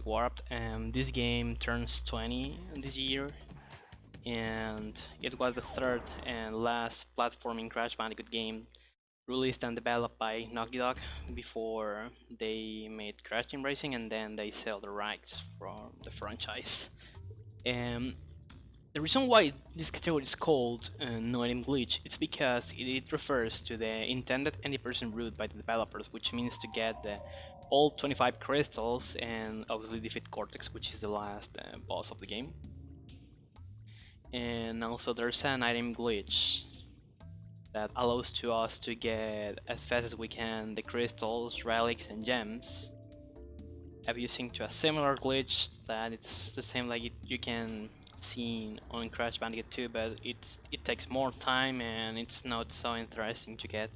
Warped. This game turns 20 this year, and it was the third and last platforming Crash Bandicoot game released and developed by Naughty Dog before they made Crash Team Racing, and then they sell the rights from the franchise. The reason why this category is called No Item Glitch is because it refers to the intended any-person route by the developers, which means to get all 25 crystals and obviously defeat Cortex, which is the last boss of the game. And also there's an item glitch that allows to us to get as fast as we can the crystals, relics, and gems. I'm using to a similar glitch that it's the same like you can see on Crash Bandicoot 2, but it takes more time and it's not so interesting to get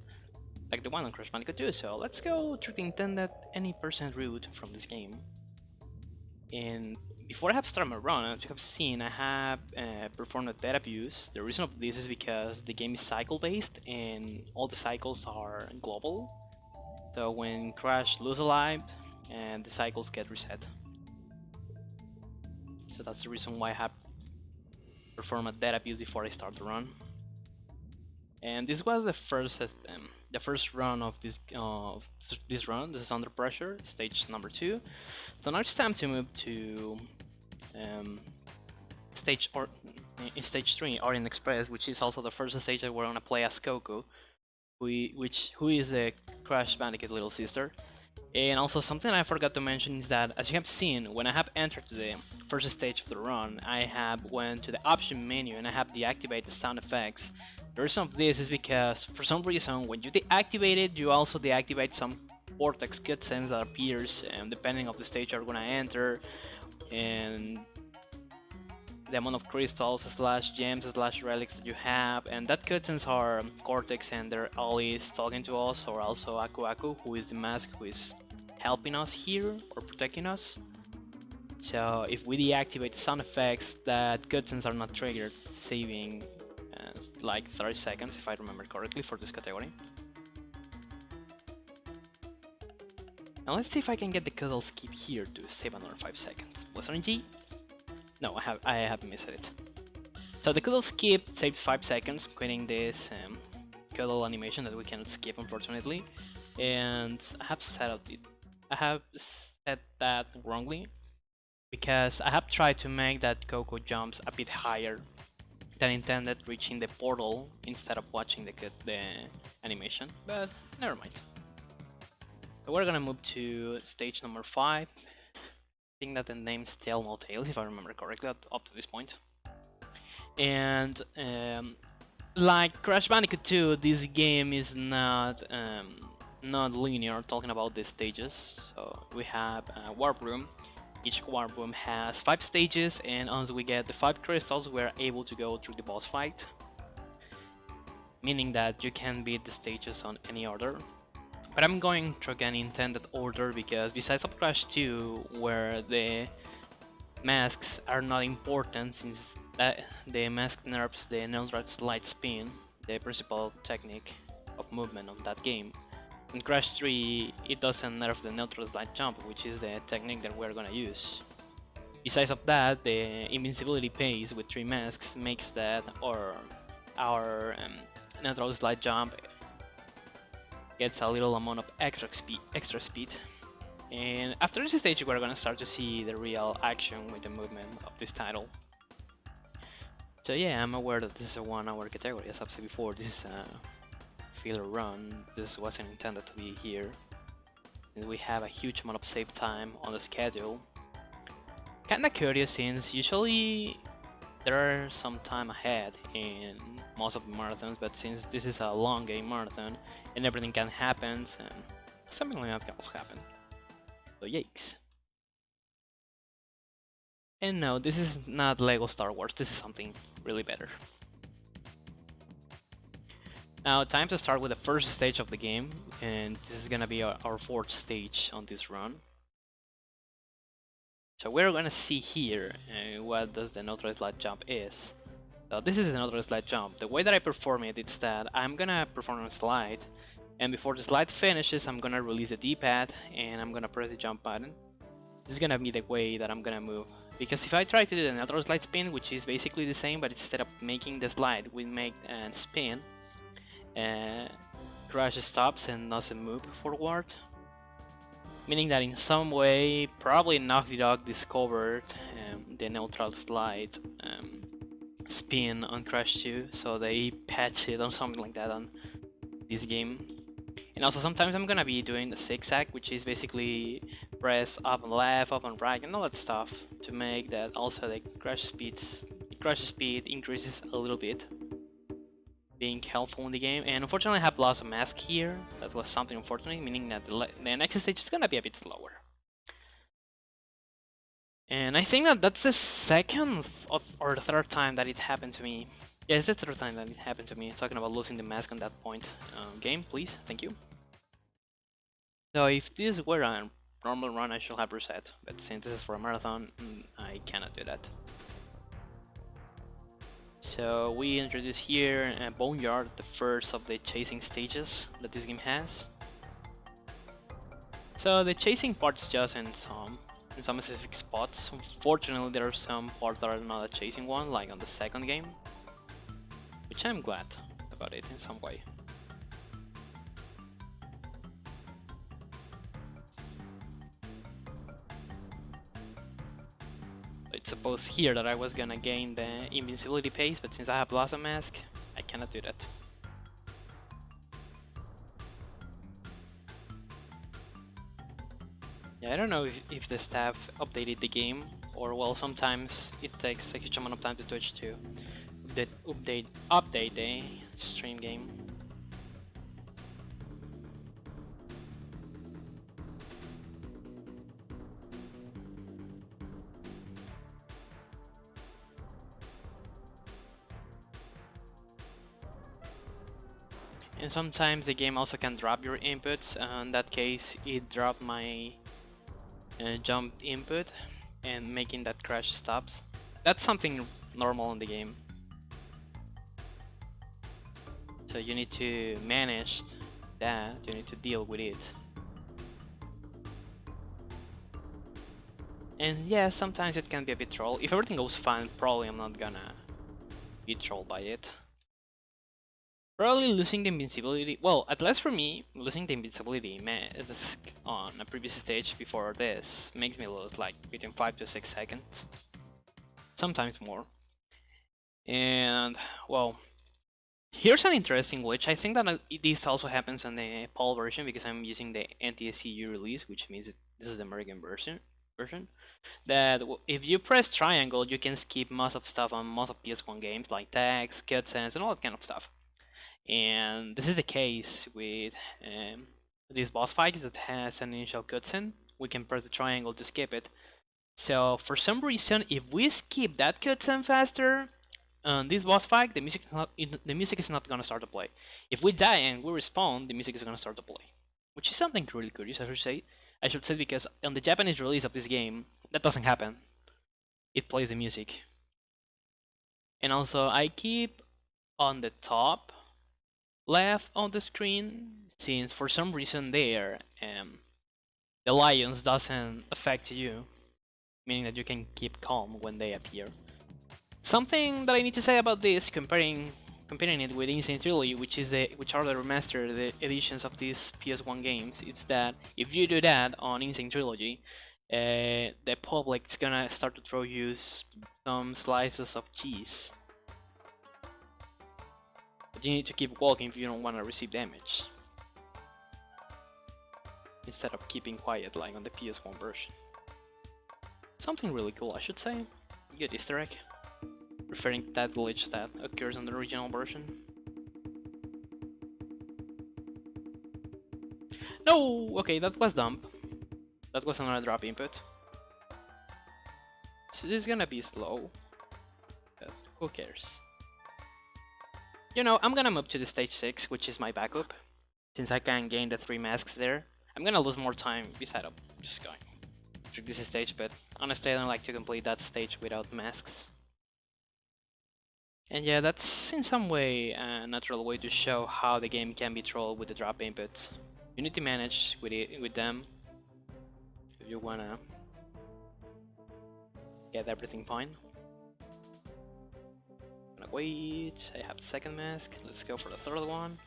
like the one on Crash Bandicoot 2. So let's go through the intended any-person route from this game. And before I have started my run, as you have seen, I have performed a data abuse. The reason of this is because the game is cycle based and all the cycles are global. So when Crash loses a life, and the cycles get reset. So that's the reason why I have performed a data abuse before I start the run. And this was the first run of this run. This is Under Pressure, stage number 2. So now it's time to move to stage 3, Orient Express, which is also the first stage that we're gonna play as Coco, who is the Crash Bandicoot little sister. And also something I forgot to mention is that, as you have seen, when I have entered to the first stage of the run, I have went to the option menu and I have deactivated the sound effects. The reason of this is because, for some reason, when you deactivate it, you also deactivate some Vortex cutscenes that appears depending on the stage you're gonna enter, and the amount of crystals / gems / relics that you have, and that cutscenes are Cortex and they're always talking to us, or also Aku Aku, who is the mask who is helping us here or protecting us. So if we deactivate the sound effects, that cutscenes are not triggered, saving like 30 seconds if I remember correctly for this category. Now let's see if I can get the cuddle skip here to save another 5 seconds. Was RNG? No, I have missed it. So the cuddle skip saves 5 seconds, quitting this cuddle animation that we cannot skip unfortunately. And I have set that wrongly, because I have tried to make that Coco jumps a bit higher than intended, reaching the portal instead of watching the animation, but never mind. So we're gonna move to stage number 5. I think that the name's Tale No Tales, if I remember correctly, up to this point. And like Crash Bandicoot 2, this game is not linear, talking about the stages. So we have a warp room. Each warp room has 5 stages, and once we get the 5 crystals, we're able to go through the boss fight. Meaning that you can beat the stages on any order. But I'm going through an intended order because besides of Crash 2, where the masks are not important since the mask nerfs the neutral slide spin, the principal technique of movement of that game. In Crash 3, it doesn't nerf the neutral slide jump, which is the technique that we're gonna use. Besides of that, the invincibility pace with 3 masks makes that our neutral slide jump gets a little amount of extra speed. And after this stage, we're gonna start to see the real action with the movement of this title. So yeah, I'm aware that this is a 1-hour category, as I've said before. This is a filler run. This wasn't intended to be here, and we have a huge amount of save time on the schedule. Kinda curious, since usually there are some time ahead in most of the marathons, but since this is a long game marathon and everything can happen, and something like that can also happen. So yikes. And no, this is not Lego Star Wars, this is something really better. Now, time to start with the first stage of the game, and this is gonna be our 4th stage on this run. So we're gonna see here what does the neutral slide jump is. So this is the neutral slide jump. The way that I perform it is that I'm gonna perform a slide, and before the slide finishes, I'm gonna release the D-pad and I'm gonna press the jump button. This is gonna be the way that I'm gonna move. Because if I try to do the natural slide spin, which is basically the same, but instead of making the slide, we make a spin, Crash stops and doesn't move forward. Meaning that in some way, probably Naughty Dog discovered the neutral slide spin on Crash 2, so they patched it or something like that on this game. And also sometimes I'm gonna be doing the zigzag, which is basically press up and left, up and right, and all that stuff to make that also the crash speed increases a little bit, being helpful in the game. And unfortunately I have lost a mask here. That was something unfortunate, meaning that the next stage is gonna be a bit slower. And I think that that's the second or the third time that it happened to me. Yeah, it's the third time that it happened to me. Talking about losing the mask on that point. Game, please, thank you. So if this were a normal run, I should have reset. But since this is for a marathon, I cannot do that. So we introduce here Boneyard, the first of the chasing stages that this game has. So the chasing part's just in some specific spots. Unfortunately, there are some parts that are not a chasing one, like on the second game, which I'm glad about it in some way. It's supposed here that I was gonna gain the invincibility pace, but since I have lost a mask, I cannot do that. Yeah, I don't know if the staff updated the game, or well, sometimes it takes a huge amount of time to Twitch to update the stream game. And sometimes the game also can drop your inputs. In that case, it dropped my jump input and making that crash stops. That's something normal in the game. So you need to manage that, you need to deal with it. And yeah, sometimes it can be a bit troll. If everything goes fine, probably I'm not gonna be trolled by it. Probably losing the invincibility, well, at least for me, losing the invincibility on a previous stage before this makes me lose like between 5 to 6 seconds. Sometimes more. And, well, here's an interesting glitch. I think that this also happens on the PAL version because I'm using the NTSC release, which means this is the American version. That if you press triangle, you can skip most of stuff on most of PS1 games, like tags, cutscenes, and all that kind of stuff. And this is the case with this boss fight that has an initial cutscene. We can press the triangle to skip it. So for some reason, if we skip that cutscene faster, on this boss fight, the music is not gonna start to play. If we die and we respawn, the music is gonna start to play, which is something really curious. I should say because on the Japanese release of this game, that doesn't happen. It plays the music. And also, I keep on the top left on the screen, since for some reason there, the lions doesn't affect you, meaning that you can keep calm when they appear. Something that I need to say about this, comparing it with Insane Trilogy, which are the remastered editions of these PS1 games, is that if you do that on Insane Trilogy, the public's gonna start to throw you some slices of cheese. But you need to keep walking if you don't want to receive damage, instead of keeping quiet like on the PS1 version. Something really cool, I should say. Good Easter egg, referring to that glitch that occurs on the original version. No! Okay, that was dump. That was another drop input. So this is gonna be slow, but who cares? You know, I'm gonna move to the stage 6, which is my backup. Since I can gain the 3 masks there, I'm gonna lose more time beside of just going through this stage, but honestly I don't like to complete that stage without masks. And yeah, that's in some way a natural way to show how the game can be trolled with the drop inputs. You need to manage with them if you wanna get everything fine. Gonna wait, I have the second mask, let's go for the third one.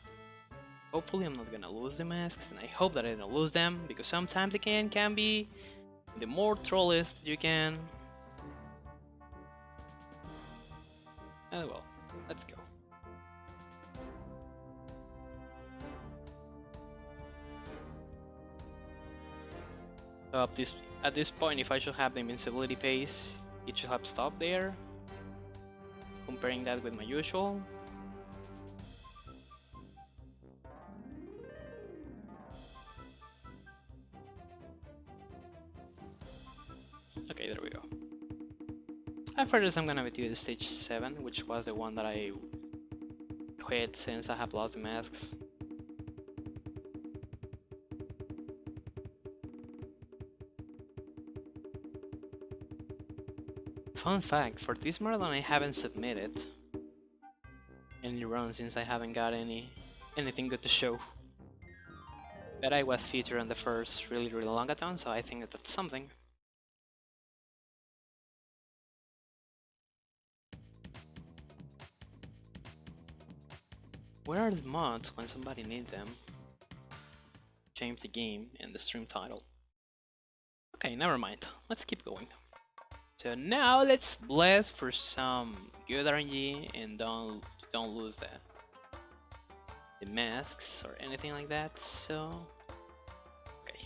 Hopefully I'm not gonna lose the masks, and I hope that I don't lose them, because sometimes the game can be the more trollist you can. And well, let's go. So at this point, if I should have the invincibility pace, it should have stopped there. Comparing that with my usual. Okay, there we go. After this, I'm gonna do the stage 7, which was the one that I quit since I have lost the masks. Fun fact, for this marathon I haven't submitted any run since I haven't got anything good to show. But I was featured on the first really longathon, so I think that that's something. Where are the mods when somebody needs them? Change the game and the stream title. Okay, never mind. Let's keep going. So now let's bless for some good RNG and don't lose the masks or anything like that. So okay,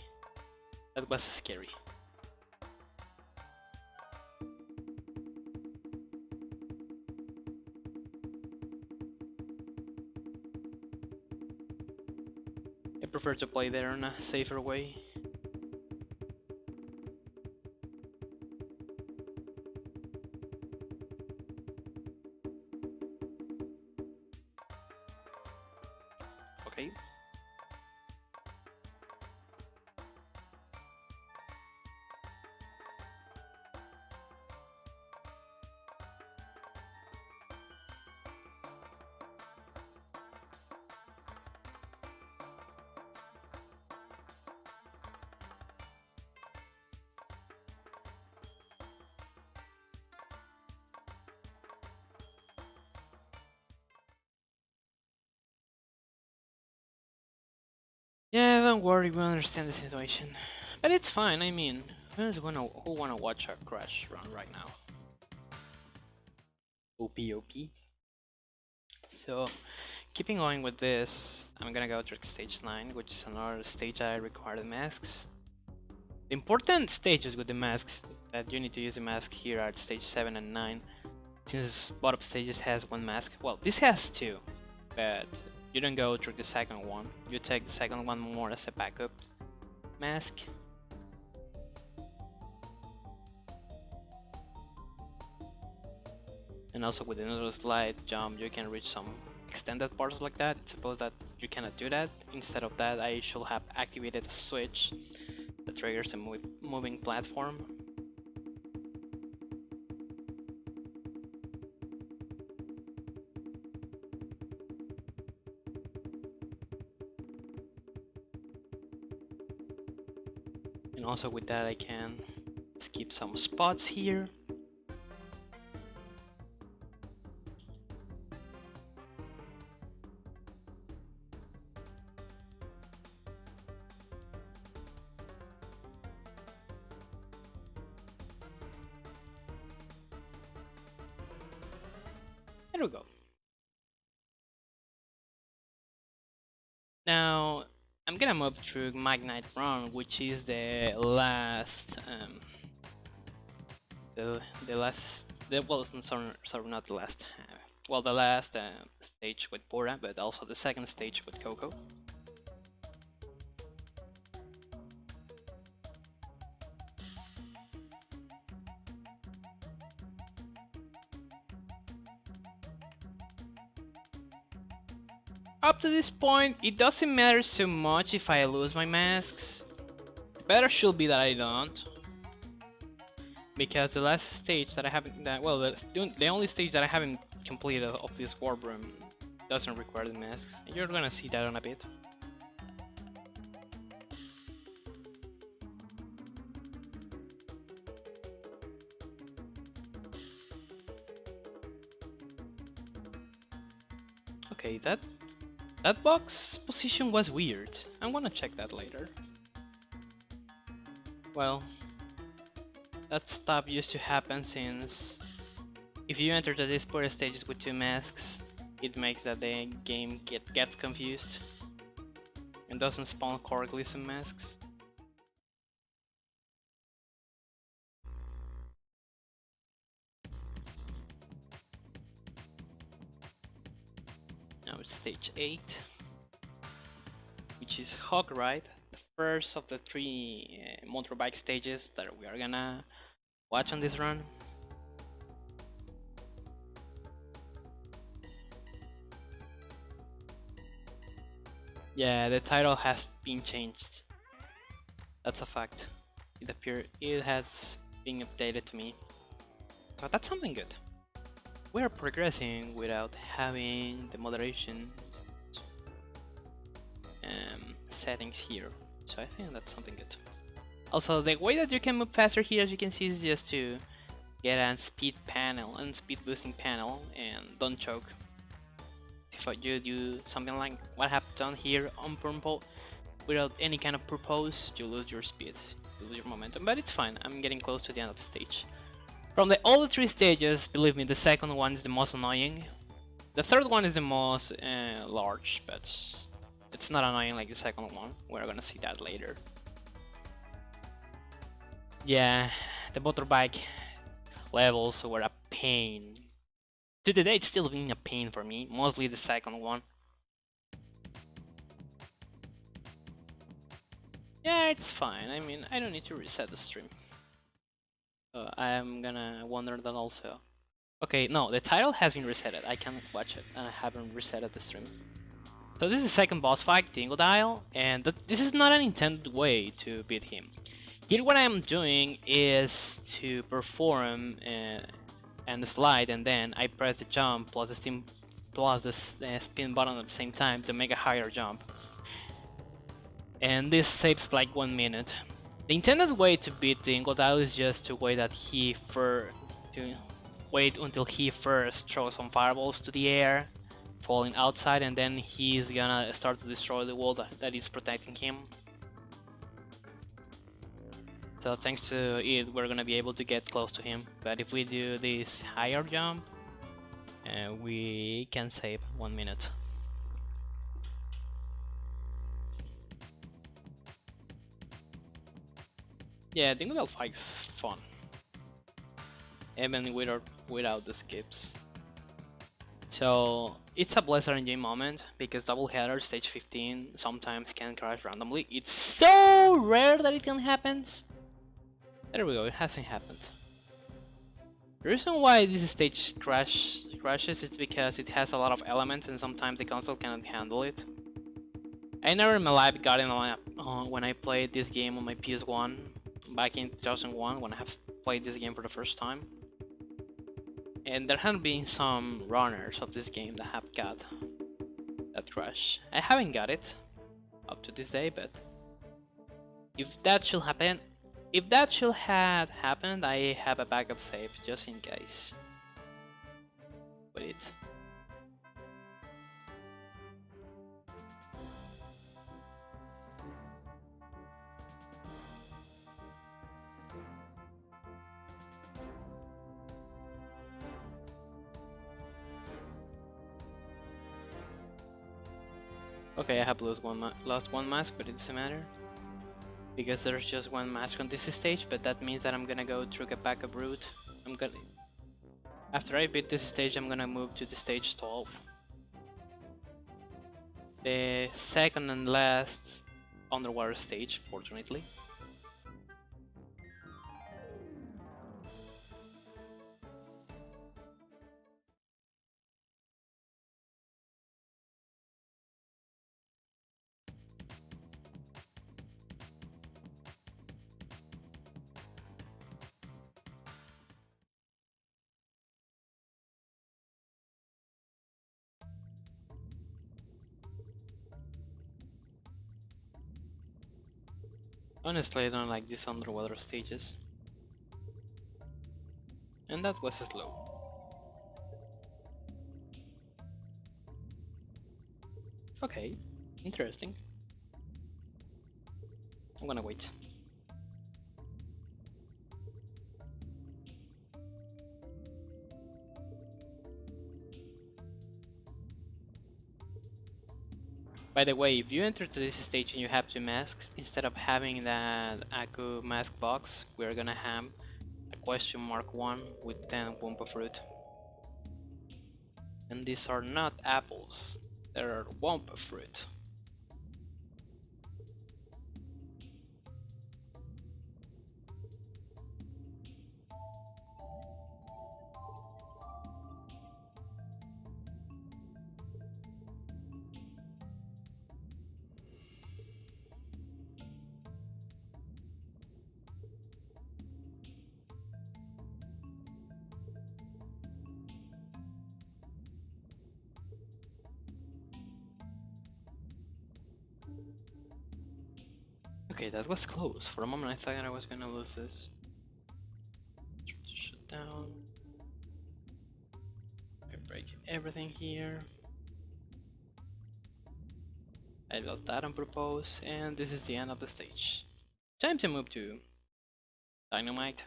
that was scary. I prefer to play there in a safer way. Okay. Yeah, don't worry, we understand the situation. But it's fine, I mean, who wanna watch our crash run right now? OP. So, keeping going with this, I'm gonna go to stage 9, which is another stage that I require the masks. The important stages with the masks that you need to use the mask here are stage 7 and 9. Since both stages has one mask, well, this has two, but you don't go through the second one. You take the second one more as a backup mask. And also with another slide jump, you can reach some extended parts like that. Suppose that you cannot do that. Instead of that, I should have activated a switch that triggers a moving platform. And also with that I can skip some spots here. There we go. Now I'm gonna move through Magnite Run, which is the last, well, sorry, not the last, well, the last stage with Bora, but also the second stage with Coco. Up to this point, it doesn't matter so much if I lose my masks. The better should be that I don't. Because the last stage that I haven't, the only stage that I haven't completed of this warp room doesn't require the masks. And you're gonna see that in a bit. Okay, that box position was weird. I'm gonna check that later. Well, that stuff used to happen since if you enter the display stages with two masks, it makes that the game gets confused and doesn't spawn correctly some masks. Now it's stage 8, which is Hog Ride, the first of the 3 motorbike stages that we are gonna watch on this run. Yeah, the title has been changed. That's a fact. It has been updated to me. So that's something good. We are progressing without having the moderation settings here. So I think that's something good. Also, the way that you can move faster here, as you can see, is just to get a speed panel and speed boosting panel and don't choke. If you do something like what happened here on purple, without any kind of purpose, you lose your speed, you lose your momentum, but it's fine. I'm getting close to the end of the stage. From all the 3 stages, believe me, the second one is the most annoying. The third one is the most large, but it's not annoying like the second one. We're gonna see that later. Yeah, the motorbike levels were a pain. To today, it's still being a pain for me, mostly the second one. Yeah, it's fine. I mean, I don't need to reset the stream. I'm gonna wonder that also. Okay, no, the title has been resetted. I can't watch it, and I haven't resetted the stream. So this is the second boss fight, Dingodile, and this is not an intended way to beat him. Here what I'm doing is to perform and slide, and then I press the jump plus the spin button at the same time to make a higher jump. And this saves like 1 minute. The intended way to beat Dingodile is just to wait until he first throws some fireballs to the air, falling outside, and then he's gonna start to destroy the wall that is protecting him. So thanks to it, we're gonna be able to get close to him. But if we do this higher jump, we can save 1 minute. Yeah, Dingodile fight is fun, even without the skips. So it's a Blizzard Engine moment because Doubleheader stage 15 sometimes can crash randomly. It's so rare that it can happen. There we go, it hasn't happened. The reason why this stage crashes is because it has a lot of elements and sometimes the console cannot handle it. I never in my life got it when I played this game on my PS1 back in 2001 when I have played this game for the first time. And there have been some runners of this game that have got that crash. I haven't got it up to this day, but if that should have happened, I have a backup save just in case. Wait. Okay, I have lost one mask, but it doesn't matter. Because there's just one mask on this stage, but that means that I'm gonna go through a backup route. After I beat this stage, I'm gonna move to the stage 12. The second and last underwater stage, fortunately. Honestly, I don't like these underwater stages. And that was slow. Okay, interesting. I'm gonna wait. By the way, if you enter to this stage and you have 2 masks, instead of having that Aku mask box, we're gonna have a question mark 1 with 10 Wumpa fruit. And these are not apples, they are Wumpa fruit. Okay, that was close. For a moment I thought I was gonna lose this. Shut down. I break everything here. I lost that on purpose, and this is the end of the stage. Time to move to Dynamite.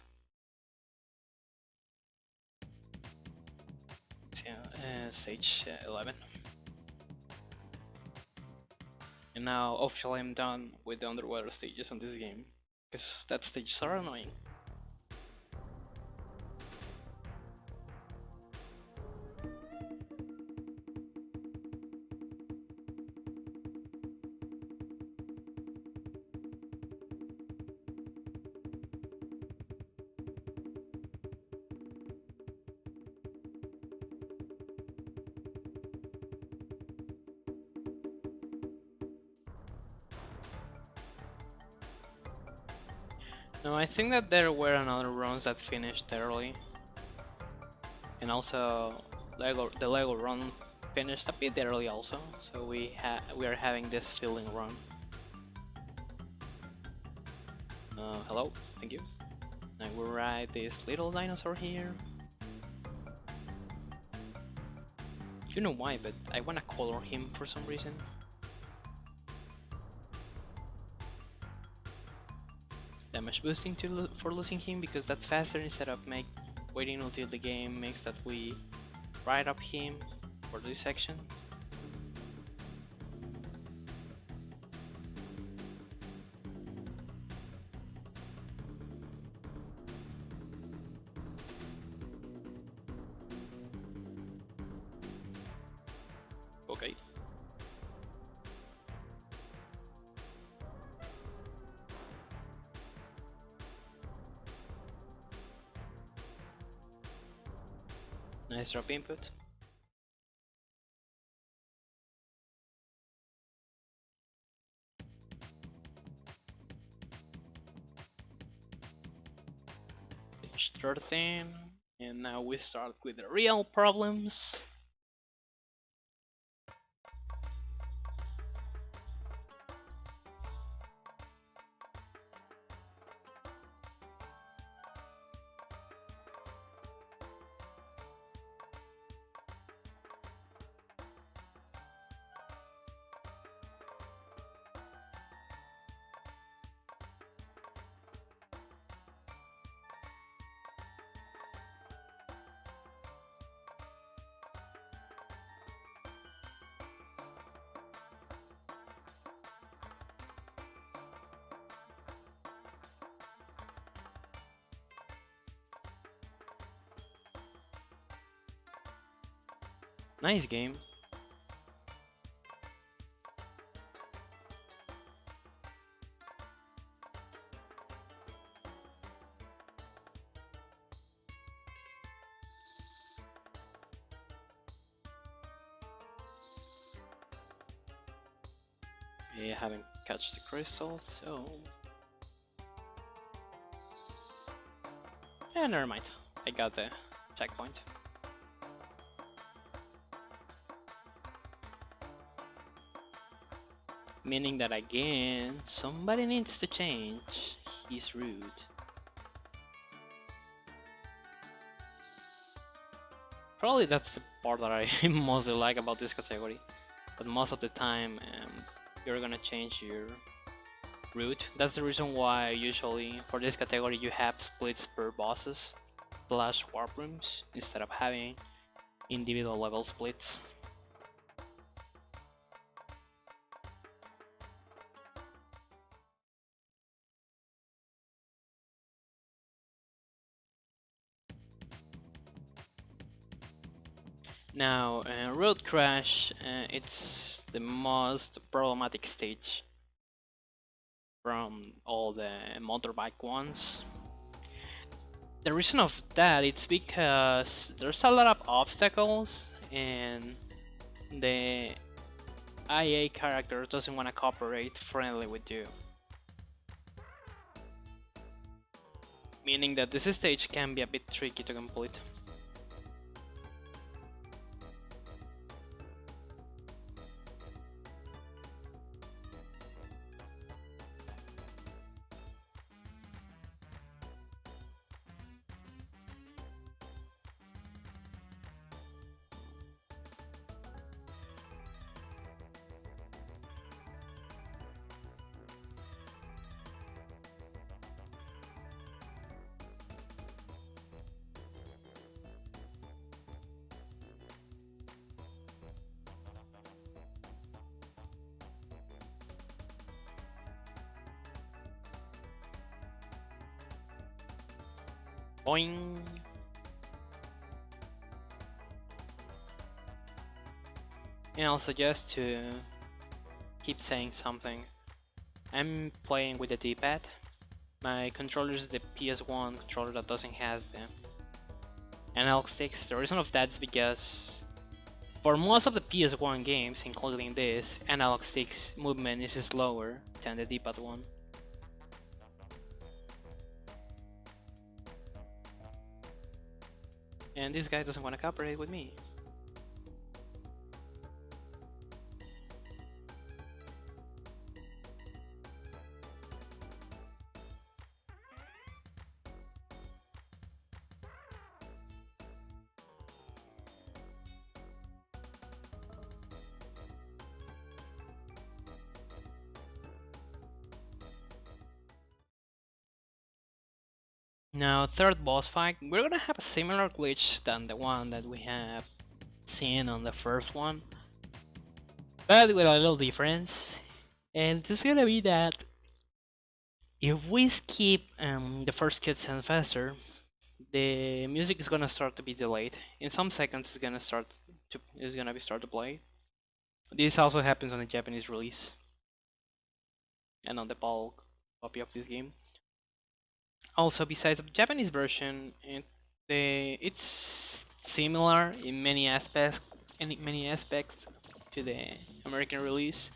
Stage 11. And now officially I'm done with the underwater stages on this game, because that stages are annoying. No, I think that there were another runs that finished early, and also the Lego run finished a bit early also, so we are having this filling run. Hello, thank you. I will ride this little dinosaur here. You know why, but I wanna color him for some reason. Damage boosting for losing him, because that's faster instead of waiting until the game makes that we ride up him for this section. Okay. Nice drop input. Stage 13, and now we start with the real problems. Nice game. We haven't catched the crystal, so... Yeah, never mind. I got the checkpoint. Meaning that again, somebody needs to change. He's rude. Probably that's the part that I mostly like about this category. but most of the time you're gonna change your route. That's the reason why usually for this category you have splits per bosses slash warp rooms instead of having individual level splits. Now, Road Crash, it's the most problematic stage from all the motorbike ones. The reason of that it's because there's a lot of obstacles and the IA character doesn't want to cooperate friendly with you. Meaning that this stage can be a bit tricky to complete. Boing! And also just to keep saying something, I'm playing with the D-pad. My controller is the PS1 controller that doesn't have the analog sticks. The reason of that is because for most of the PS1 games, including this, analog sticks movement is slower than the D-pad one. And this guy doesn't want to cooperate with me. Now, third boss fight, we're gonna have a similar glitch than the one that we have seen on the first one, but with a little difference. And it's gonna be that if we skip the first cutscene faster, the music is gonna start to be delayed. In some seconds, it's gonna start to play. This also happens on the Japanese release and on the bulk copy of this game. Also, besides the Japanese version, it's similar in many aspects, to the American release,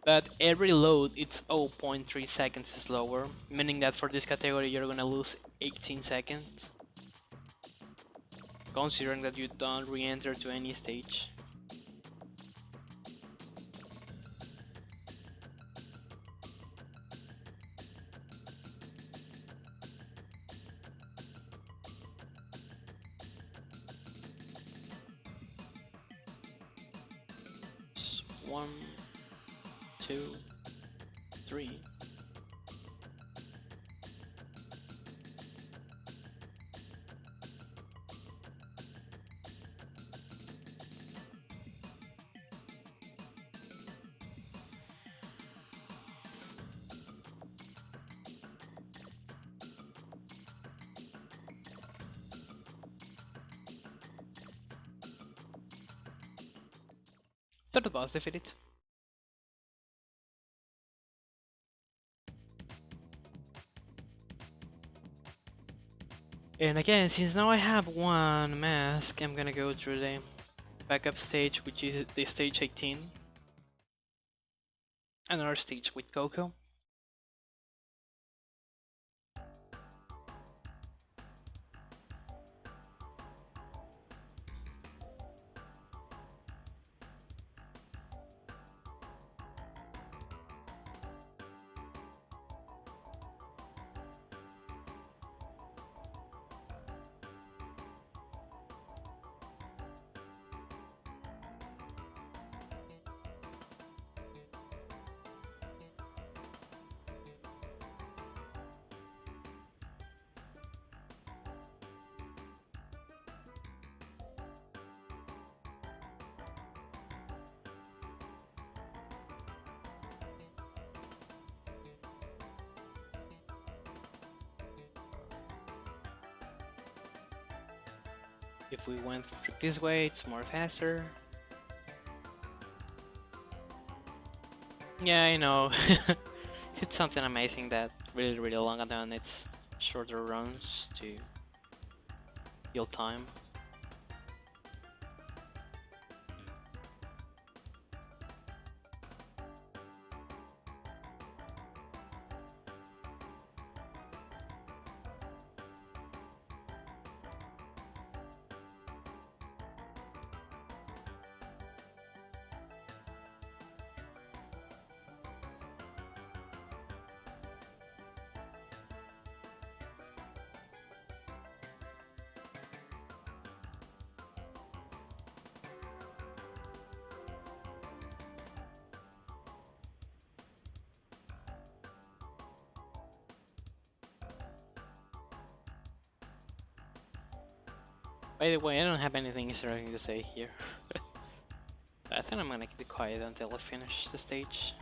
but every load it's 0.3 seconds slower, meaning that for this category you're gonna lose 18 seconds, considering that you don't re-enter to any stage. One, two, three. Third boss defeated. And again, since now I have one mask, I'm gonna go through the backup stage, which is the stage 18. Another stage with Coco. If we went through this way, it's more faster. Yeah, I know. It's something amazing that really long and then it's shorter runs to kill time. By the way, I don't have anything interesting to say here. I think I'm gonna keep it quiet until I finish the stage.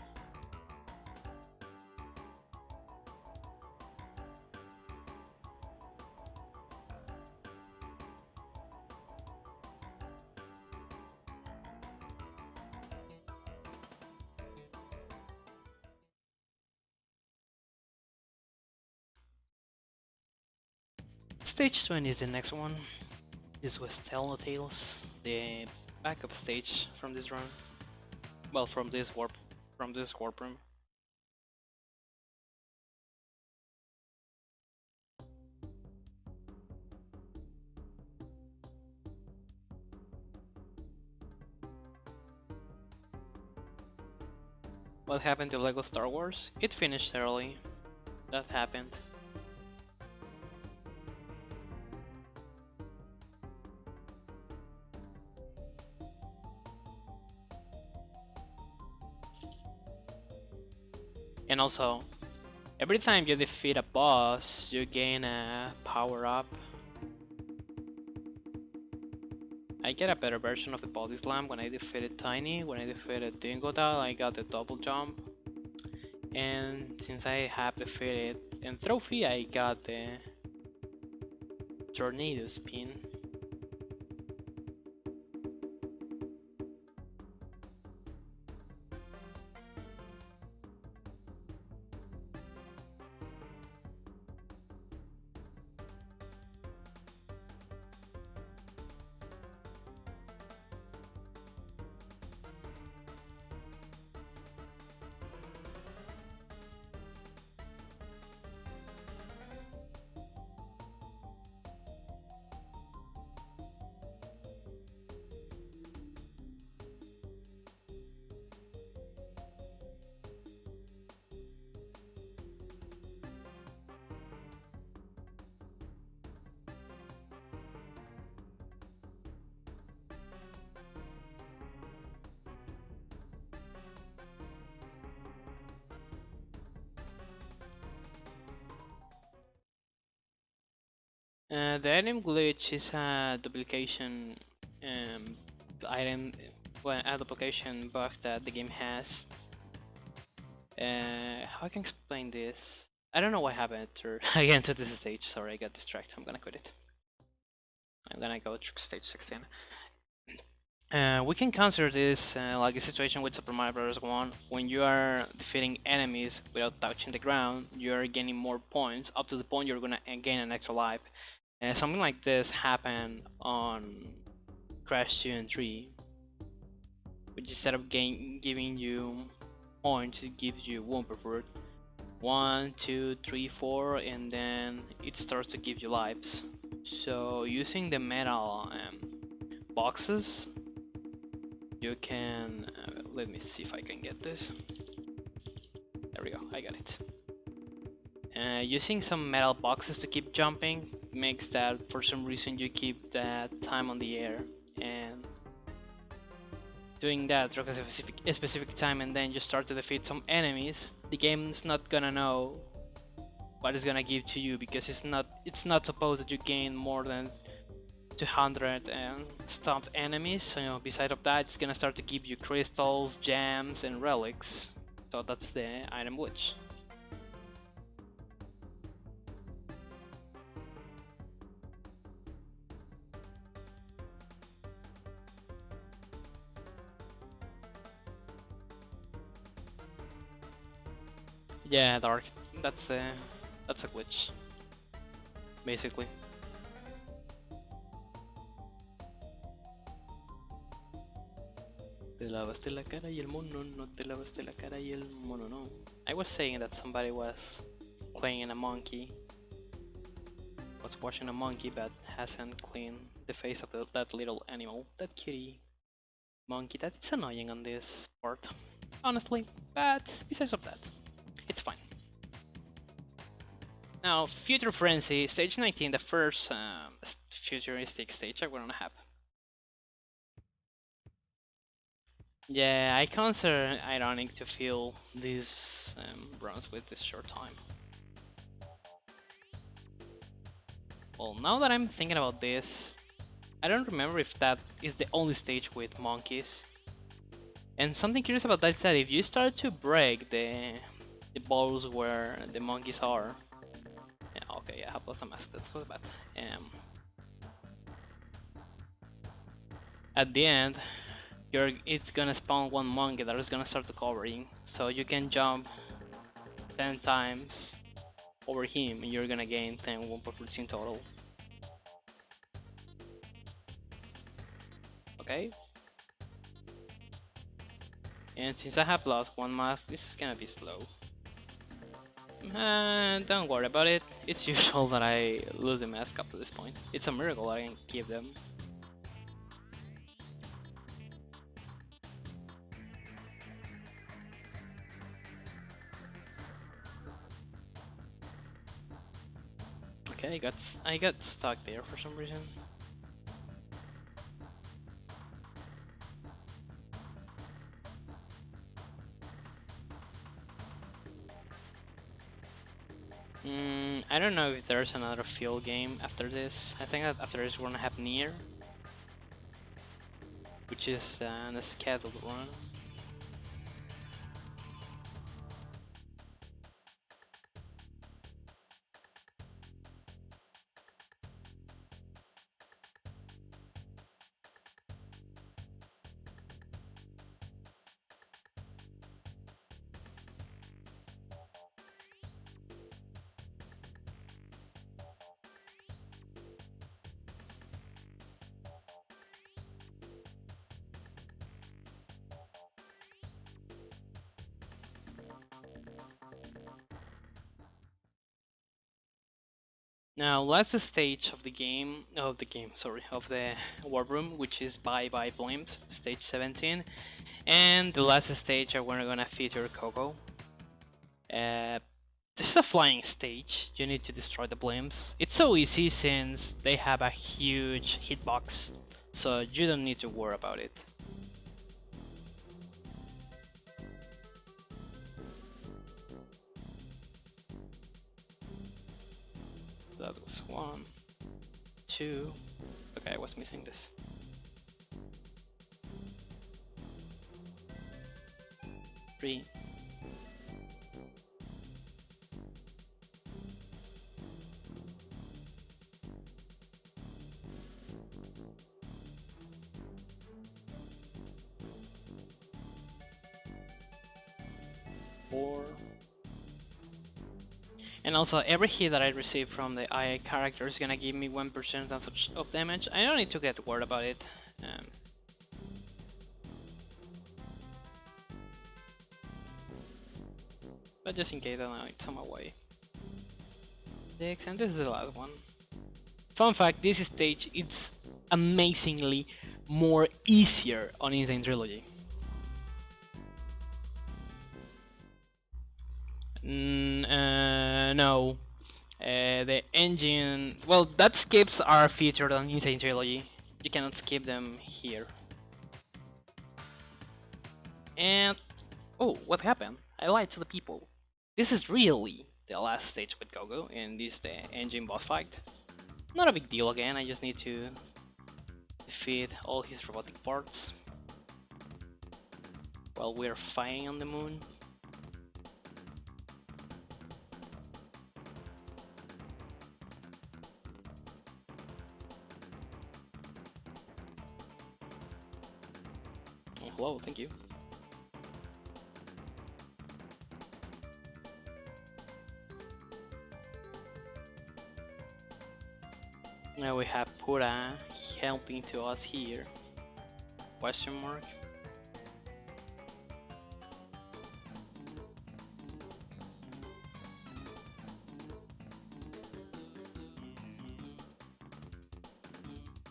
Stage 20 is the next one. This was Telltales, the backup stage from this run. Well, from this warp room. What happened to LEGO Star Wars? It finished early. That happened. And also, every time you defeat a boss, you gain a power up. I get a better version of the body slam when I defeated Tiny. When I defeated Dingodile, I got the double jump. And since I have defeated and Trophy, I got the tornado spin. The item glitch is a duplication item, well, a duplication bug that the game has. How I can explain this? I don't know what happened to again to this stage. Sorry, I got distracted. I'm gonna quit it. I'm gonna go to stage 16. We can consider this like a situation with Super Mario Bros. 1. When you are defeating enemies without touching the ground, you are gaining more points, up to the point you're gonna gain an extra life. Something like this happened on Crash 2 and 3, which instead of giving you points, it gives you 1 per fruit. 1, 2, 3, 4, and then it starts to give you lives. So using the metal boxes, you can let me see if I can get this. There we go, I got it. Using some metal boxes to keep jumping makes that for some reason you keep that time on the air, and doing that took a specific time and then you start to defeat some enemies, the game's not gonna know what it's gonna give to you, because it's not supposed that you gain more than 200 stomped enemies. So, you know, beside of that, it's gonna start to give you crystals, gems, and relics. So that's the item glitch. Yeah, dark. That's a glitch, basically. Te lavaste la cara y el mono no, te lavaste la cara y el mono no. I was saying that somebody was playing a monkey, was watching a monkey, but hasn't cleaned the face of that little animal, that kitty monkey. That's annoying on this part, honestly. But besides of that, it's fine. Now, Future Frenzy, stage 19, the first futuristic stage I wanna have. Yeah, I consider ironic to feel these runs with this short time. Well, now that I'm thinking about this, I don't remember if that is the only stage with monkeys. And something curious about that is that if you start to break the balls where the monkeys are, yeah, okay, I have lost a mask. That's so bad. At the end, it's gonna spawn one monkey that is gonna start recovering, so you can jump 10 times over him, and you're gonna gain 10 1% in total. Okay. And since I have lost one mask, this is gonna be slow. Don't worry about it. It's usual that I lose the mask up to this point. It's a miracle I can keep them. Okay, I got stuck there for some reason. I don't know if there's another field game after this. I think that after this we're gonna have Nier, which is a scheduled one. Now, last stage of of the warp room, which is Bye Bye Blimps, stage 17, and the last stage we're gonna feature Coco. This is a flying stage. You need to destroy the blimps. It's so easy since they have a huge hitbox, so you don't need to worry about it. That was 1, 2. Okay, I was missing this. 3. 4. And also, every hit that I receive from the AI character is gonna give me 1% of damage. I don't need to get worried about it. But just in case, I know it's on my way. 6, and this is the last one. Fun fact, this stage is amazingly more easier on Insane Trilogy. No. The engine... Well, that skips are featured on Insane Trilogy. You cannot skip them here. And... Oh, what happened? I lied to the people. This is really the last stage with Gogo, and this is the engine boss fight. Not a big deal again, I just need to defeat all his robotic parts while we're fighting on the moon. Oh, hello, thank you. Now we have Pura helping to us here. Question mark.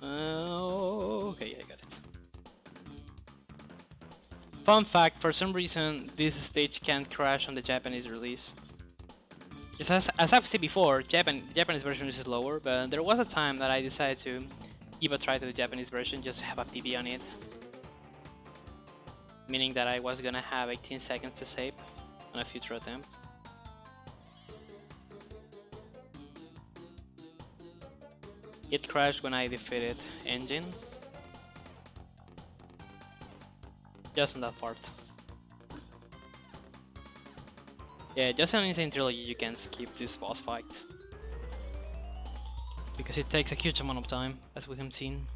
Okay, I got it. Fun fact, for some reason this stage can't crash on the Japanese release. Just as I've said before, the Japanese version is slower, but there was a time that I decided to give a try to the Japanese version just to have a PB on it. Meaning that I was gonna have 18 seconds to save on a future attempt. It crashed when I defeated Engine. Just on that part. Yeah, just on Insane Trilogy you can skip this boss fight. Because it takes a huge amount of time, as we have seen.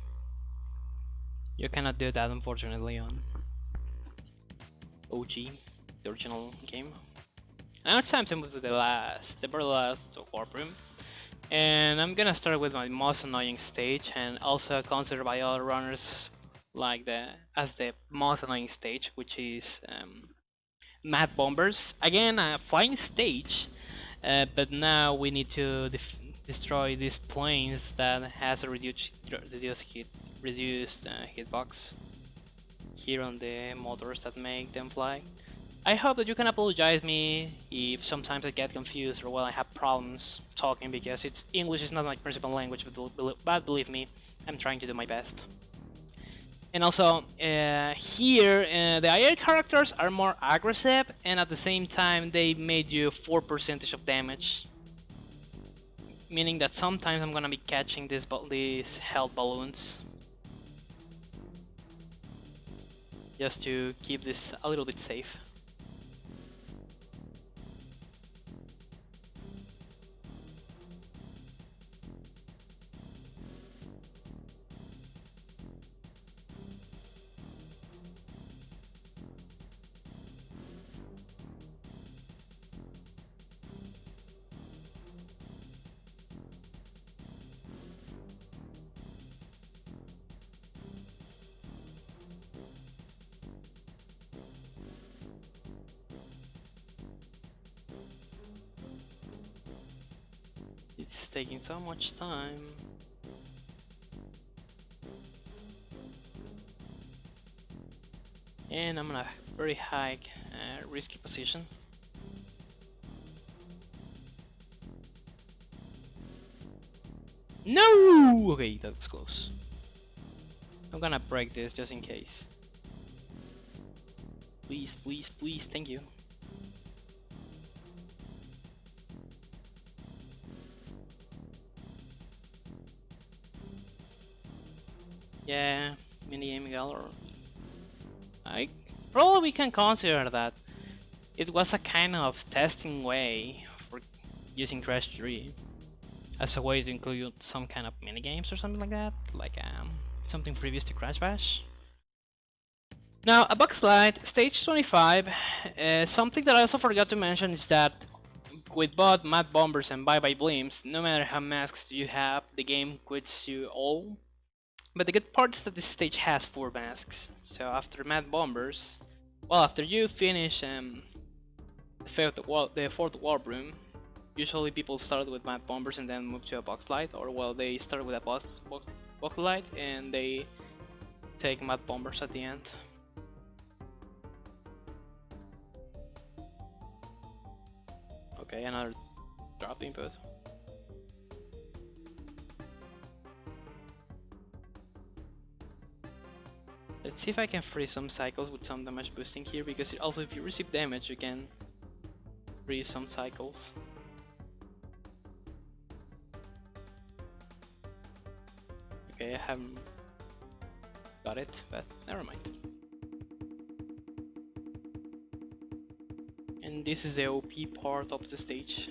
You cannot do that unfortunately on OG, the original game. Now it's time to move to the very last warp room. And I'm gonna start with my most annoying stage, and also considered by other runners like as the most annoying stage, which is Mad Bombers. Again, a flying stage, but now we need to destroy these planes that has a reduced hitbox here on the motors that make them fly. I hope that you can apologize me if sometimes I get confused or I have problems talking, because English is not my principal language, but believe me, I'm trying to do my best. And also, here, the AI characters are more aggressive, and at the same time they made you 4% of damage. Meaning that sometimes I'm gonna be catching these health balloons. Just to keep this a little bit safe. It's taking so much time. And I'm in a very high risky position. No! Okay, that was close. I'm gonna break this just in case. Please, please, please, thank you. Yeah, minigame gallery. Probably we can consider that it was a kind of testing way for using Crash 3 as a way to include some kind of minigames or something like that, like something previous to Crash Bash. Now, a box slide, stage 25. Something that I also forgot to mention is that with both Mad Bombers and Bye Bye Bleems, no matter how masks you have, the game quits you all. But the good part is that this stage has 4 masks. So after Mad Bombers, well, after you finish the fourth warp room, usually people start with Mad Bombers and then move to a box light, or well, they start with a box light and they take Mad Bombers at the end. Okay, another drop input. Let's see if I can freeze some cycles with some damage boosting here, because also if you receive damage you can freeze some cycles. Okay, I haven't got it, but never mind. And this is the OP part of the stage.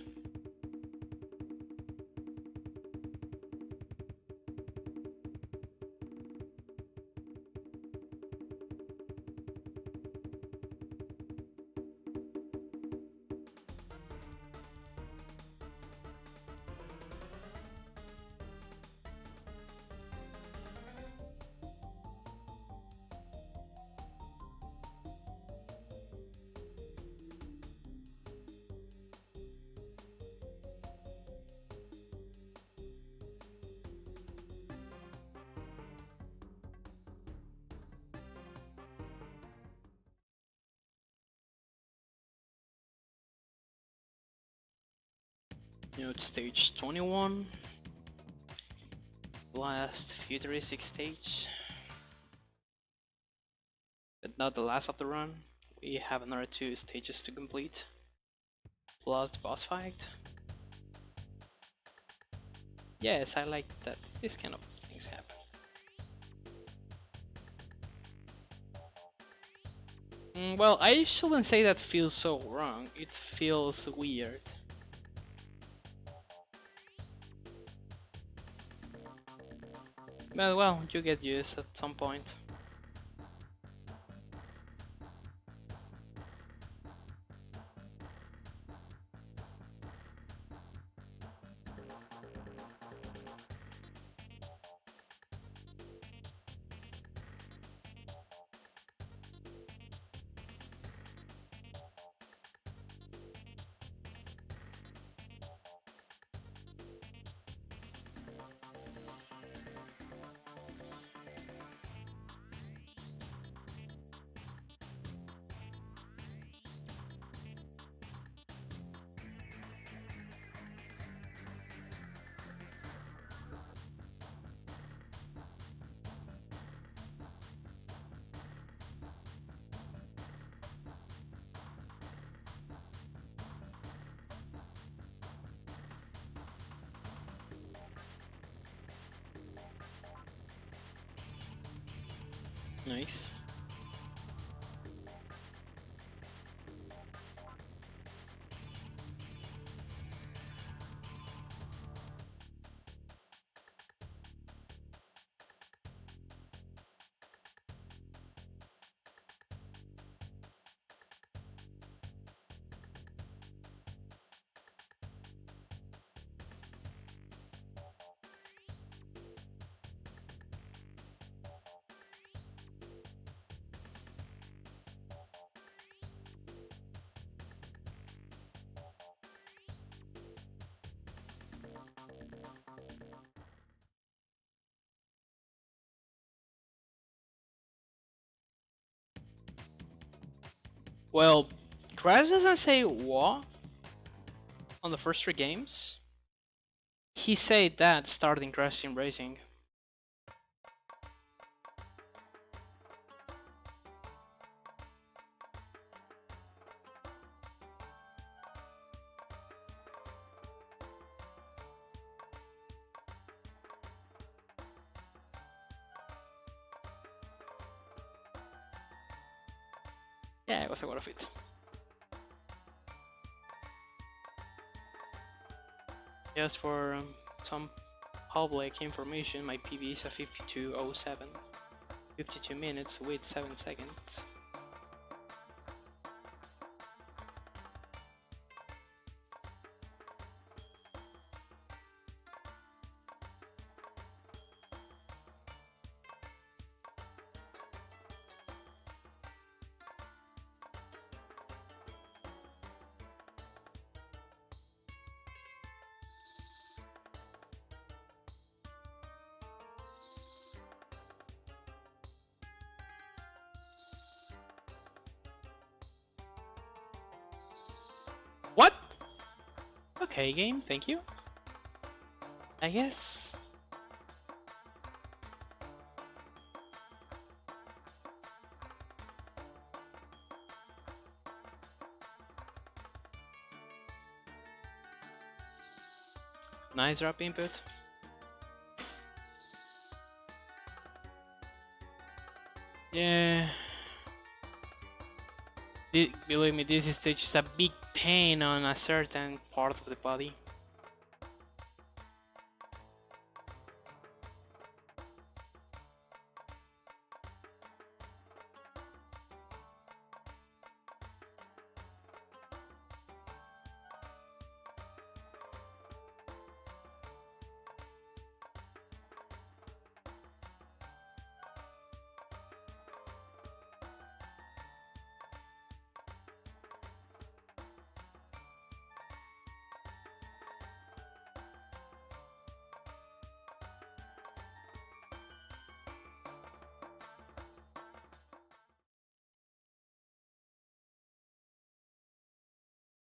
Now it's stage 21. Last futuristic stage. But not the last of the run. We have another 2 stages to complete. Plus the boss fight. Yes, I like that this kind of things happen. Well, I shouldn't say that feels so wrong. It feels weird. But well, you get used at some point. Nice. Well, Crash doesn't say what on the first 3 games. He said that starting Crash Team Racing. Yeah, I was aware of it. Just for some public information, my PB is a 52:07. 52 minutes with 7 seconds. What? Okay, game, thank you. I guess. Nice drop input. Yeah. Believe me, this stage is a big pain on a certain part of the body.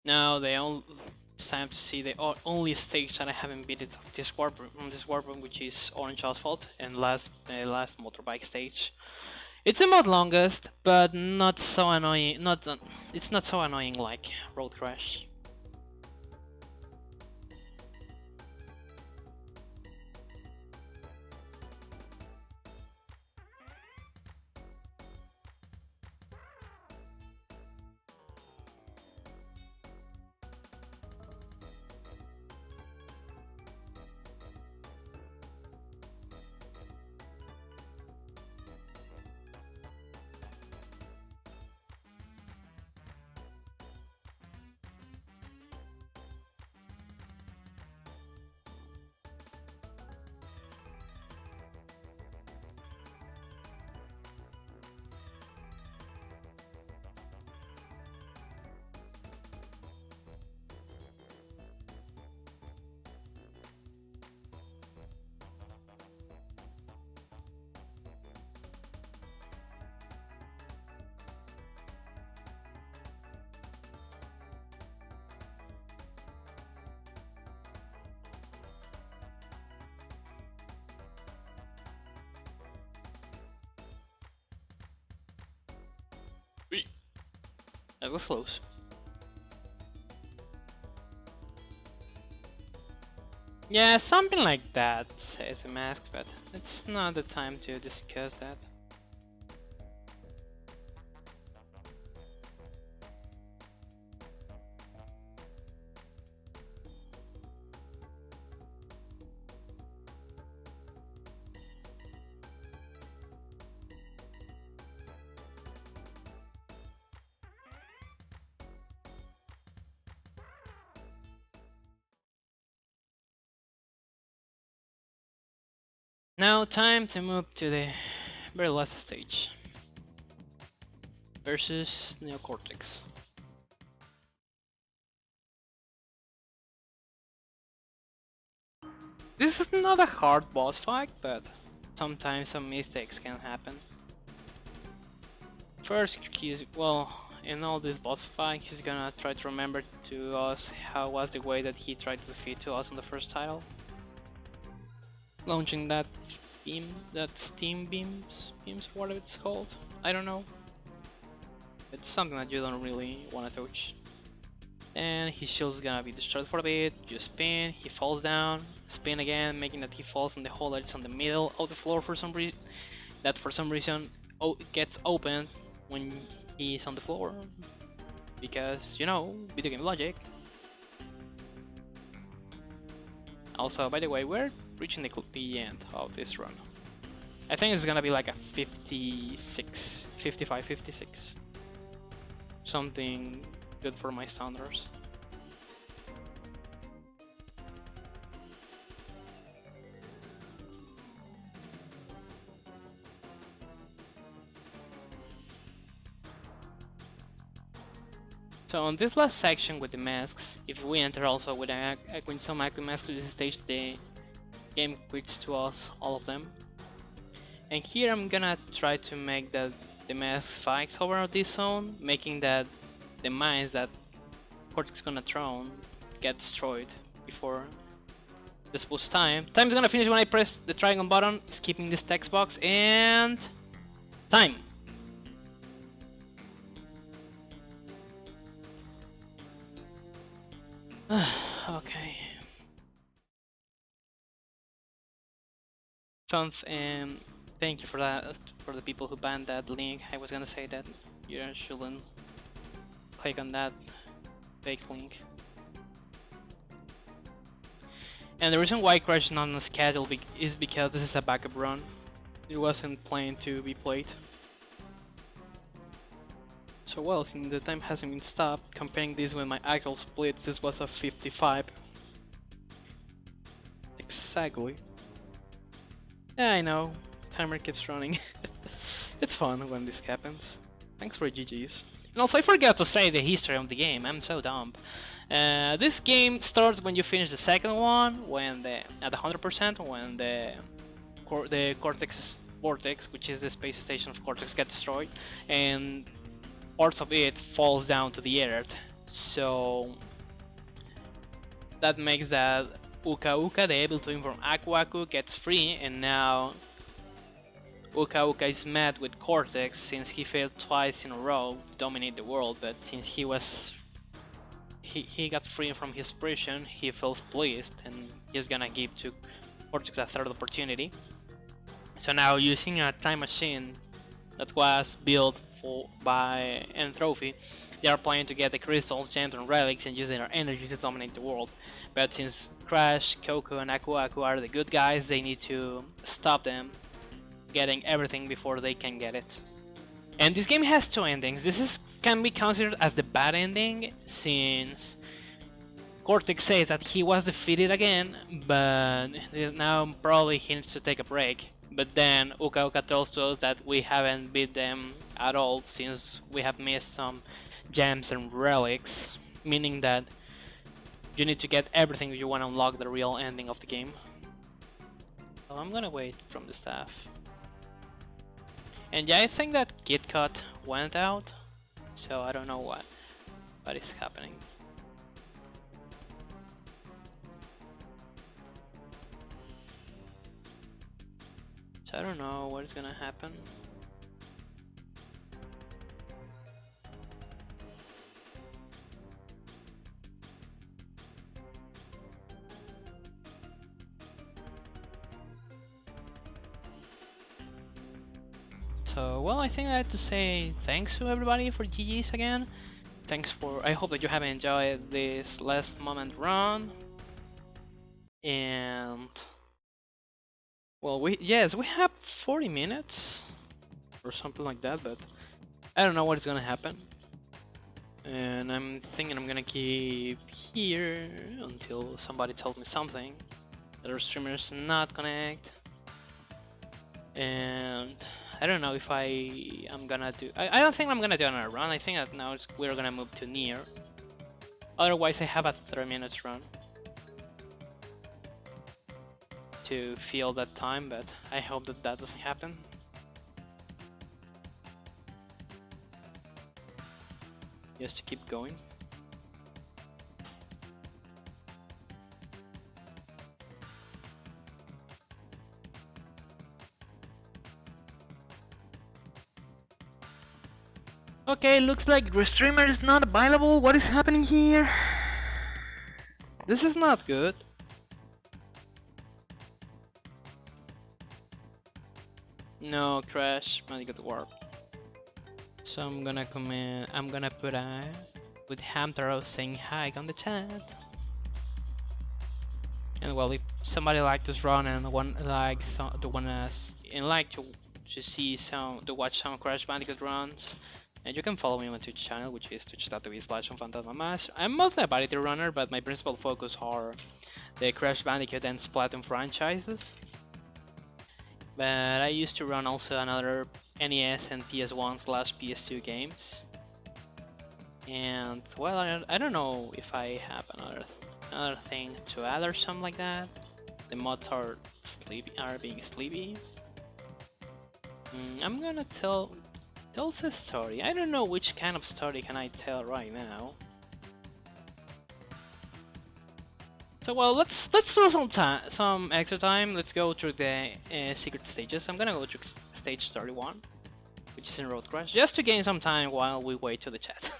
No, It's time to see the only stage that I haven't beaten from this warp room, which is Orange Asphalt, and last motorbike stage. It's the mod longest, but not so annoying. It's not so annoying like Road Crash. That was close. Yeah, something like that, says the mask, but it's not the time to discuss that. Now time to move to the very last stage. Versus Neocortex. This is not a hard boss fight, but sometimes some mistakes can happen. First, in all this boss fight, he's gonna try to remember to us how was the way that he tried to defeat to us on the first title. Launching that steam beams, whatever it's called. I don't know. It's something that you don't really want to touch. And his shield's gonna be destroyed for a bit. You spin, he falls down, spin again, making that he falls on the hole that's on the middle of the floor for some reason. That for some reason gets open when he's on the floor. Because, you know, video game logic. Also, by the way, we're reaching the end of this run. I think it's gonna be like a 55, 56. Something good for my standards. So on this last section with the masks, if we enter also with some active masks to this stage, the game quits to us, all of them. And here I'm gonna try to make the mask fights over this zone, making that the mines that Cortex gonna throw get destroyed before the supposed time. Time's gonna finish when I press the triangle button, skipping this text box, and time! Okay. Thon, thank you for that, for the people who banned that link. I was gonna say that you shouldn't click on that fake link. And the reason why Crash is not on the schedule is because this is a backup run. It wasn't planned to be played. So well, since the time hasn't been stopped, comparing this with my actual splits, this was a 55. Exactly. Yeah, I know. Timer keeps running. It's fun when this happens. Thanks for GG's. And also, I forgot to say the history of the game. I'm so dumb. This game starts when you finish the second one, when at 100%, when the Cortex Vortex, which is the space station of Cortex, gets destroyed, and parts of it falls down to the earth. So that makes that Uka Uka, the able twin from Aku Aku, gets free, and now Uka Uka is met with Cortex since he failed twice in a row to dominate the world, but since he got free from his prison, he feels pleased and he's gonna give to Cortex a third opportunity. So now, using a time machine that was built by Entropy, they are planning to get the crystals, gems, and relics and use their energy to dominate the world. But since Crash, Coco, and Aku Aku are the good guys, they need to stop them getting everything before they can get it. And this game has two endings. Can be considered as the bad ending, since Cortex says that he was defeated again, but now probably he needs to take a break. But then Uka Uka tells us that we haven't beat them at all since we have missed some gems and relics, meaning that you need to get everything if you want to unlock the real ending of the game. So I'm gonna wait from the staff. And yeah, I think that KitKat went out, so I don't know what is happening. So I don't know what is gonna happen. So, well, I think I have to say thanks to everybody for GG's again. I hope that you have enjoyed this last moment run. And well, we have 40 minutes or something like that, but I don't know what is gonna happen. And I'm thinking I'm gonna keep here until somebody tells me something. Other streamers not connect. And I don't know if I'm gonna do. I don't think I'm gonna do another run. I think that now we're gonna move to near. Otherwise, I have a 3 minutes run to fill that time, but I hope that doesn't happen. Just to keep going. Okay, looks like the streamer is not available. What is happening here? This is not good. No, Crash Bandicoot warp. So I'm gonna put a with Hamtaro saying hi on the chat. And well, if somebody likes this run and like to see to watch some Crash Bandicoot runs, and you can follow me on my Twitch channel, which is twitch.tv/unfantasmamash. I'm mostly a variety runner, but my principal focus are the Crash Bandicoot and Splatoon franchises. But I used to run also another NES and PS1/PS2 games. And well, I don't know if I have another thing to add or something like that. The mods are being sleepy. I'm gonna tell a story. I don't know which kind of story can I tell right now. So well, let's fill some extra time. Let's go through the secret stages. I'm gonna go through stage 31, which is in Road Crash, just to gain some time while we wait to the chat.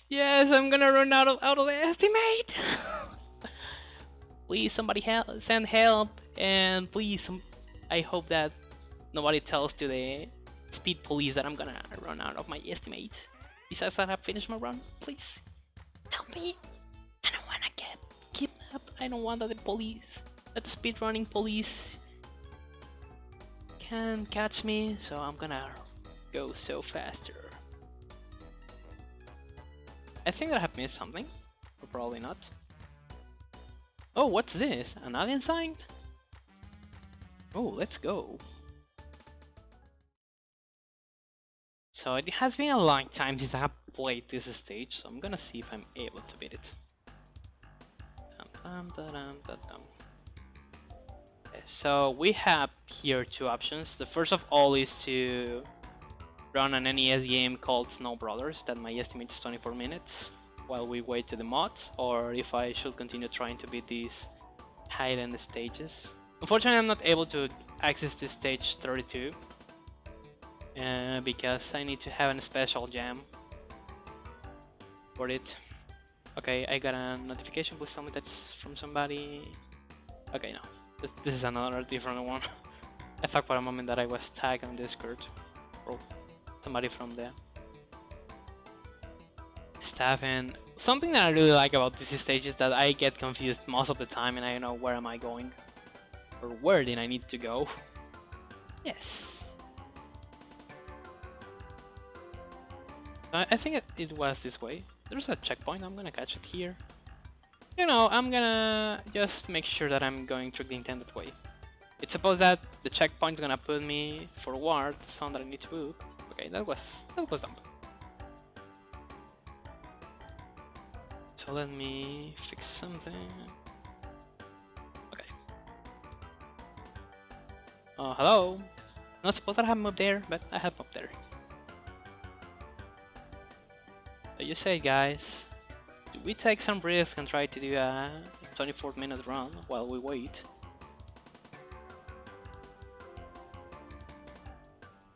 Yes, I'm gonna run out of the estimate. Please, somebody send help, and please, I hope that nobody tells to the speed police that I'm gonna run out of my estimate. Besides, I have finished my run. Please help me. I don't wanna get kidnapped. I don't want that the speedrunning police can catch me. So I'm gonna go so faster. I think I have missed something, or probably not. Oh, what's this? An alien sign? Oh, let's go. So it has been a long time since I have played this stage, so I'm gonna see if I'm able to beat it. So we have here two options. The first of all is to run an NES game called Snow Brothers, that my estimate is 24 minutes. while we wait to the mods, or if I should continue trying to beat these hidden stages. Unfortunately, I'm not able to access to stage 32 because I need to have a special gem for it. Okay, I got a notification. Please tell me that's from somebody. Okay, no. This is another different one. I thought for a moment that I was tagged on Discord. Or somebody from there. Staff, and something that I really like about this stage is that I get confused most of the time and I don't know where am I going. Or where did I need to go? Yes. I think it was this way. There's a checkpoint, I'm gonna catch it here. You know, I'm gonna just make sure that I'm going through the intended way. It's supposed that the checkpoint's gonna put me forward, the sound that I need to book. Okay, that was dumb. So let me fix something. Okay. Oh, hello. Not supposed to have him up there, but I have him up there. So you say, guys, do we take some risk and try to do a 24-minute run while we wait?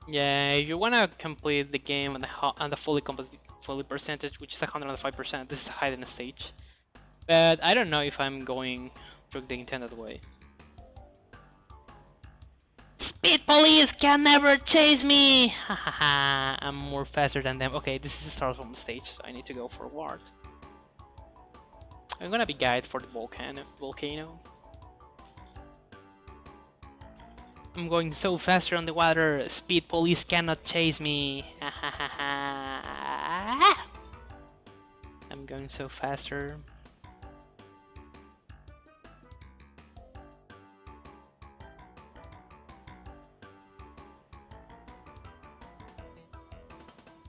Yeah, if you wanna complete the game on the fully percentage, which is 105%, this is a hidden stage. But I don't know if I'm going through the intended way. Speed police can never chase me! Hahaha, I'm more faster than them. Okay, this is a start from the stage, so I need to go forward. I'm gonna be guided for the volcano. I'm going so faster on the water, speed police cannot chase me. I'm going so faster.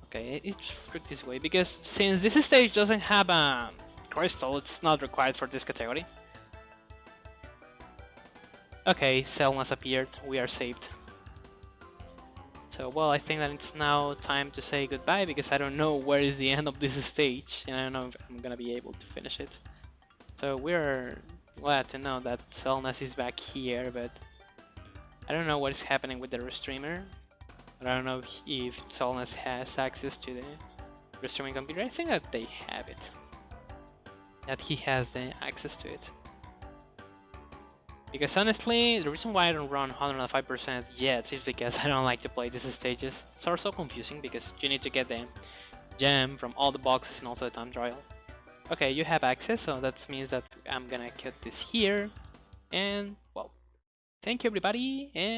Okay, it's tricked this way because since this stage doesn't have a crystal, it's not required for this category. Okay, Selma's appeared, we are saved. So, well, I think that it's now time to say goodbye because I don't know where is the end of this stage and I don't know if I'm gonna be able to finish it. So we're glad to know that Selnas is back here, but I don't know what is happening with the restreamer. I don't know if Selnas has access to the restreaming computer. I think that they have it. That he has the access to it. Because honestly, the reason why I don't run 105% yet is because I don't like to play these stages. It's also confusing because you need to get the gem from all the boxes and also the time trial. Okay, you have access, so that means that I'm gonna cut this here. And, well, thank you everybody, and